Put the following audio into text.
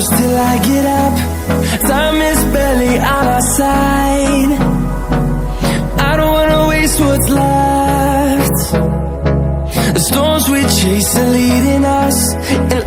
close till I get up. Time is barely on our side. I don't wanna waste what's left. The storms we chase are leading us, and